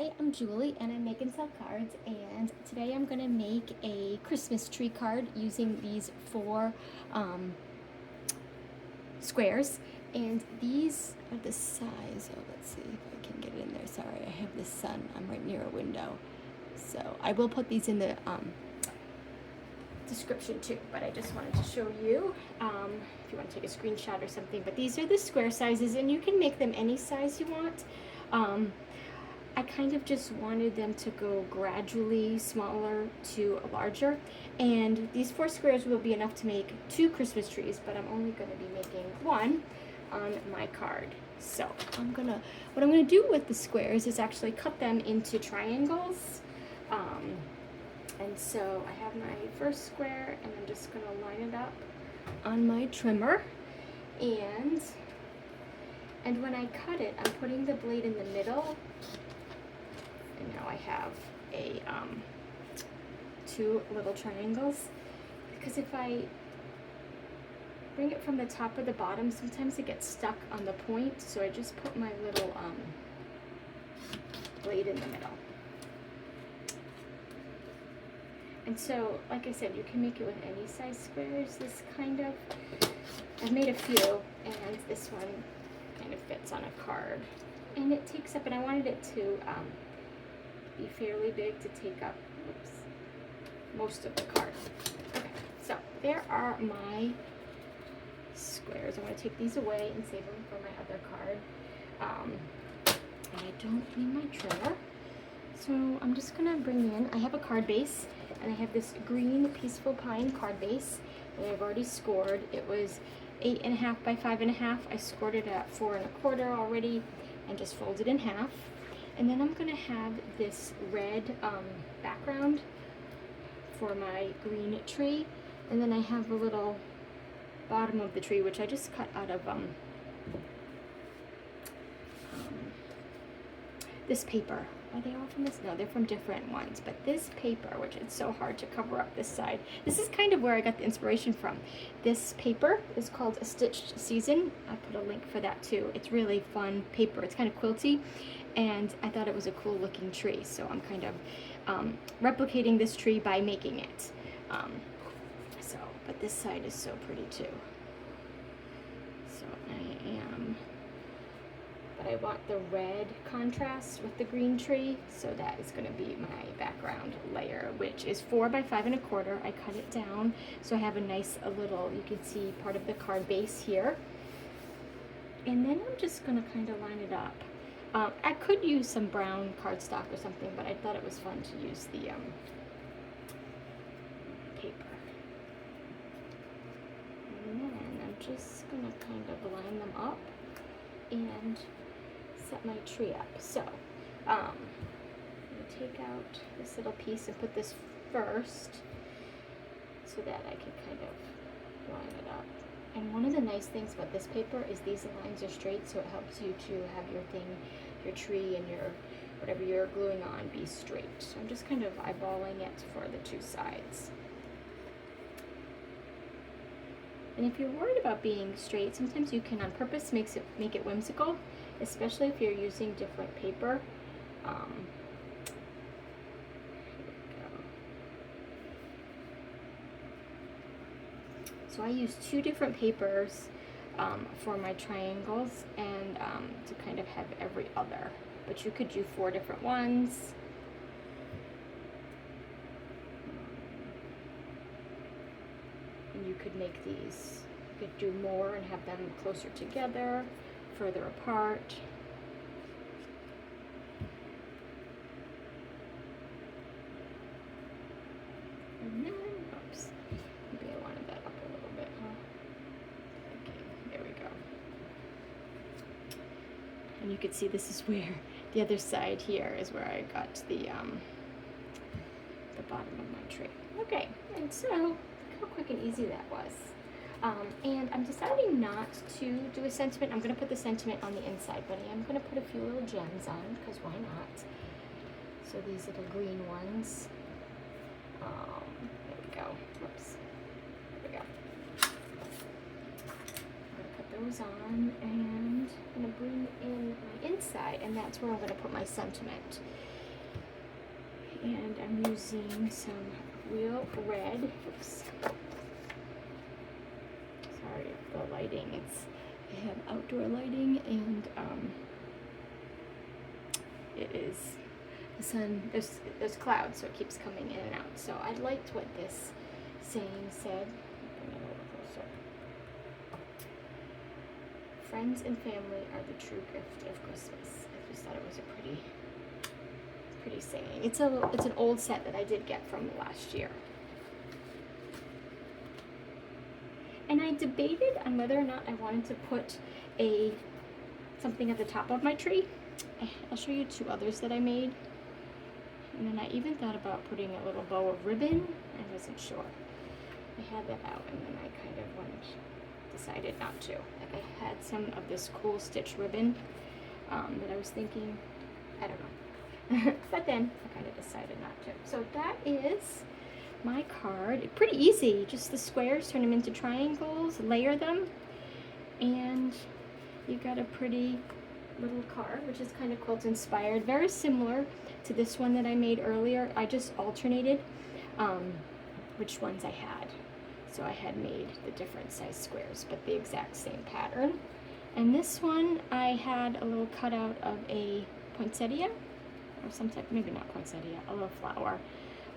Hi, I'm Julie and I make and sell cards, and today I'm going to make a Christmas tree card using these four squares, and these are the size. Oh, let's see if I can get it in there. Sorry, I have the sun. I'm right near a window. So I will put these in the description too, but I just wanted to show you if you want to take a screenshot or something. But these are the square sizes, and you can make them any size you want. I kind of just wanted them to go gradually smaller to larger, and these four squares will be enough to make 2 Christmas trees, but I'm only going to be making 1 on my card. So what I'm gonna do with the squares is actually cut them into triangles. And so I have my first square, and I'm just going to line it up on my trimmer, and when I cut it, I'm putting the blade in the middle. And now I have a 2 little triangles, because if I bring it from the top or the bottom, sometimes it gets stuck on the point, so I just put my little blade in the middle. And so, like I said, you can make it with any size squares. This kind of, I've made a few, and this one kind of fits on a card. And it takes up, and I wanted it to be fairly big to take up, most of the card. Okay, so there are my squares. I'm going to take these away and save them for my other card. And I don't need my trimmer. So I'm just going to bring in, I have a card base, and I have this green Peaceful Pine card base that I've already scored. It was 8.5 by 5.5. I scored it at 4 1/4 already, and just folded in half. And then I'm going to have this red background for my green tree. And then I have a little bottom of the tree, which I just cut out of this paper. Are they all from this? No, they're from different ones. But this paper, which it's so hard to cover up this side, this is kind of where I got the inspiration from. This paper is called A Stitched Season. I put a link for that too. It's really fun paper. It's kind of quilty, and I thought it was a cool looking tree. So I'm kind of replicating this tree by making it. But this side is so pretty too. So but I want the red contrast with the green tree, so that is going to be my background layer, which is 4 by 5 1/4. I cut it down, so I have a nice little, you can see part of the card base here. And then I'm just going to kind of line it up. I could use some brown cardstock or something, but I thought it was fun to use the paper. And then I'm just going to kind of line them up and set my tree up. So I'm going to take out this little piece and put this first, so that I can kind of line it up. And one of the nice things about this paper is these lines are straight, so it helps you to have your thing, your tree and your whatever you're gluing on, be straight. So I'm just kind of eyeballing it for the 2 sides. And if you're worried about being straight, sometimes you can on purpose make it whimsical, especially if you're using different paper. Here we go. So I use 2 different papers for my triangles, and to kind of have every other. But you could do 4 different ones. You could make these, you could do more and have them closer together, further apart. And then, oops, maybe I wanted that up a little bit, huh? Okay, there we go. And you can see this is where the other side here is where I got the bottom of my tree. Okay, and so how quick and easy that was. And I'm deciding not to do a sentiment. I'm going to put the sentiment on the inside, but I am going to put a few little gems on, because why not? So these little green ones. There we go. Whoops. There we go. I'm going to put those on, and I'm going to bring in my inside, and that's where I'm going to put my sentiment. And I'm using some real red. Oops. Sorry, the lighting. I have outdoor lighting, and it is the sun. There's clouds, so it keeps coming in and out. So I liked what this saying said. Bring it a little closer. Friends and family are the true gift of Christmas. I just thought it was a pretty saying. It's an old set that I did get from last year. And I debated on whether or not I wanted to put something at the top of my tree. I'll show you two others that I made. And then I even thought about putting a little bow of ribbon. I wasn't sure. I had that out, and then I kind of decided not to. Like, I had some of this cool stitch ribbon that I was thinking, I don't know. But then I kind of decided not to. So that is my card. Pretty easy. Just the squares, turn them into triangles, layer them, and you got a pretty little card, which is kind of quilt inspired. Very similar to this one that I made earlier. I just alternated which ones I had. So I had made the different size squares, but the exact same pattern. And this one, I had a little cutout of a poinsettia, or some type, maybe not poinsettia, a little flower,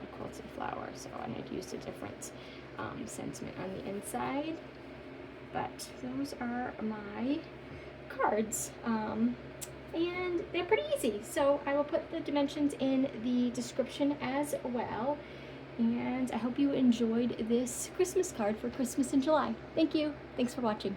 a quilted flower. So, and I'd used a different sentiment on the inside. But those are my cards. And they're pretty easy. So I will put the dimensions in the description as well. And I hope you enjoyed this Christmas card for Christmas in July. Thank you. Thanks for watching.